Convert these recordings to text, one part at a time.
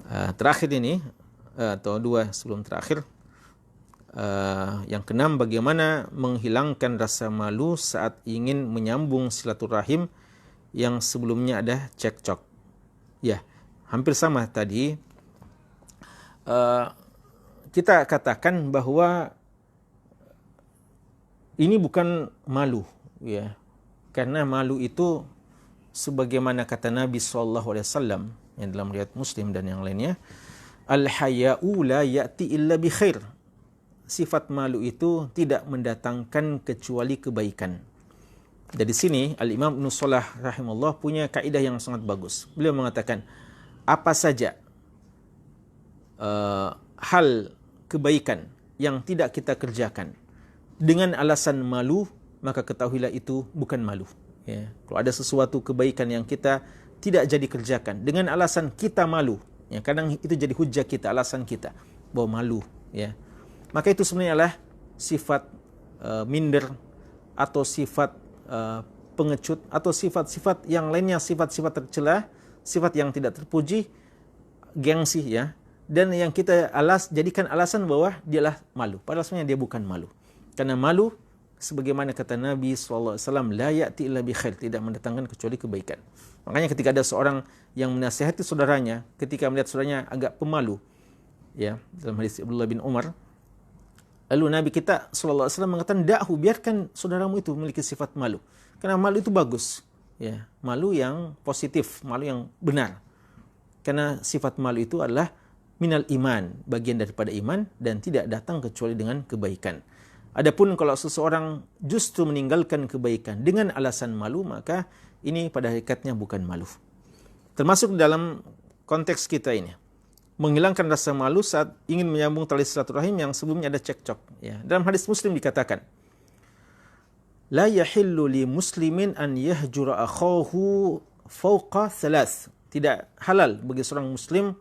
Terakhir ini, atau dua sebelum terakhir, yang keenam, bagaimana menghilangkan rasa malu saat ingin menyambung silaturahim yang sebelumnya ada cekcok. Ya, hampir sama tadi. Kita katakan bahwa ini bukan malu, ya, karena malu itu sebagaimana kata Nabi SAW yang dalam riwayat Muslim dan yang lainnya, al-haya'u la ya'ti illa bi khair. Sifat malu itu tidak mendatangkan kecuali kebaikan. Dari sini Al-Imam Ibnu Shalah rahimahullah punya kaidah yang sangat bagus. Beliau mengatakan, apa saja hal kebaikan yang tidak kita kerjakan dengan alasan malu, maka ketahuilah itu bukan malu. Ya. Kalau ada sesuatu kebaikan yang kita tidak jadi kerjakan dengan alasan kita malu, ya, kadang itu jadi hujah kita, alasan kita bahwa malu, ya, maka itu sebenarnya adalah sifat minder atau sifat pengecut atau sifat-sifat yang lainnya, sifat-sifat tercela, sifat yang tidak terpuji, gengsi, ya, dan yang kita jadikan alasan bahwa dialah malu, padahal sebenarnya dia bukan malu. Karena malu, sebagaimana kata Nabi SAW, la ya'ti illa bi khair, tidak mendatangkan kecuali kebaikan. Makanya ketika ada seorang yang menasihati saudaranya, ketika melihat saudaranya agak pemalu, ya, dalam hadis Abdullah bin Umar, lalu Nabi kita SAW mengatakan, da'hu, biarkan saudaramu itu memiliki sifat malu. Karena malu itu bagus, ya, malu yang positif, malu yang benar. Karena sifat malu itu adalah minal iman, bagian daripada iman, dan tidak datang kecuali dengan kebaikan. Adapun kalau seseorang justru meninggalkan kebaikan dengan alasan malu, maka ini pada hakikatnya bukan malu. Termasuk dalam konteks kita ini, menghilangkan rasa malu saat ingin menyambung tali silaturahim yang sebelumnya ada cekcok. Ya. Dalam hadis Muslim dikatakan, la yahillu li muslimin an yahjura akhahu fawqa thalath. Tidak halal bagi seorang muslim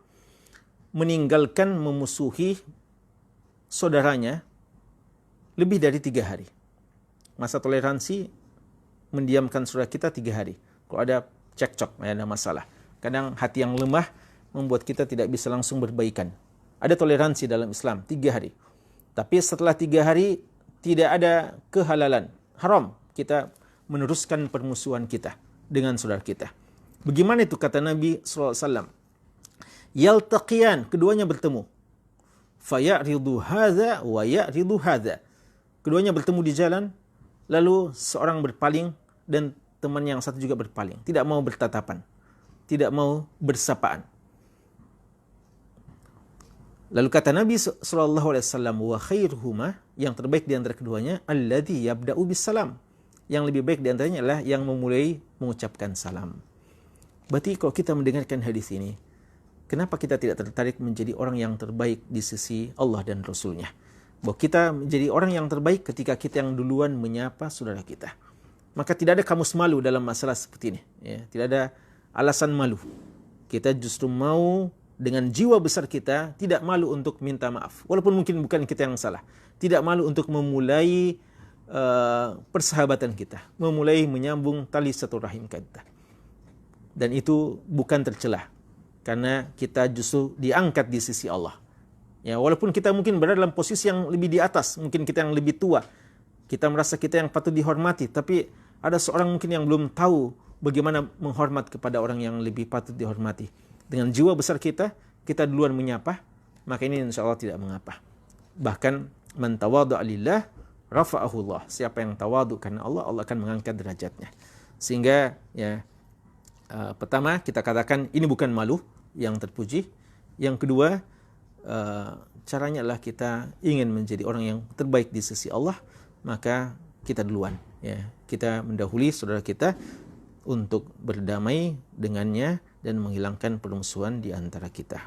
meninggalkan memusuhi saudaranya lebih dari 3 hari. Masa toleransi mendiamkan saudara kita 3 hari. Kalau ada cekcok, ada masalah. Kadang hati yang lemah membuat kita tidak bisa langsung berbaikan. Ada toleransi dalam Islam 3 hari. Tapi setelah 3 hari tidak ada kehalalan. Haram kita meneruskan permusuhan kita dengan saudara kita. Bagaimana itu kata Nabi SAW? Yaltaqiyan, keduanya bertemu. Faya'ridu hadza wa ya'ridu hadza. Keduanya bertemu di jalan, lalu seorang berpaling dan teman yang satu juga berpaling. Tidak mau bertatapan, tidak mau bersapaan. Lalu kata Nabi SAW, wa khairuhuma, yang terbaik di antara keduanya, alladzi yabda'u bis salam. Yang lebih baik di antaranya adalah yang memulai mengucapkan salam. Berarti kalau kita mendengarkan hadis ini, kenapa kita tidak tertarik menjadi orang yang terbaik di sisi Allah dan Rasulnya? Bahwa kita menjadi orang yang terbaik ketika kita yang duluan menyapa saudara kita. Maka tidak ada kamus malu dalam masalah seperti ini. Ya, tidak ada alasan malu. Kita justru mau dengan jiwa besar kita, tidak malu untuk minta maaf. Walaupun mungkin bukan kita yang salah. Tidak malu untuk memulai persahabatan kita. Memulai menyambung tali silaturahim kita. Dan itu bukan tercelah. Karena kita justru diangkat di sisi Allah. Ya, walaupun kita mungkin berada dalam posisi yang lebih di atas, mungkin kita yang lebih tua, kita merasa kita yang patut dihormati, tapi ada seorang mungkin yang belum tahu bagaimana menghormat kepada orang yang lebih patut dihormati. Dengan jiwa besar kita duluan menyapa, maka ini insya Allah tidak mengapa. Bahkan man tawadhu'a lillah rafa'ahu Allah. Siapa yang tawadhu karena Allah, Allah akan mengangkat derajatnya. Sehingga ya, pertama kita katakan ini bukan malu yang terpuji. Yang kedua, caranya adalah kita ingin menjadi orang yang terbaik di sisi Allah, maka kita duluan, ya, kita mendahului saudara kita untuk berdamai dengannya dan menghilangkan permusuhan di antara kita.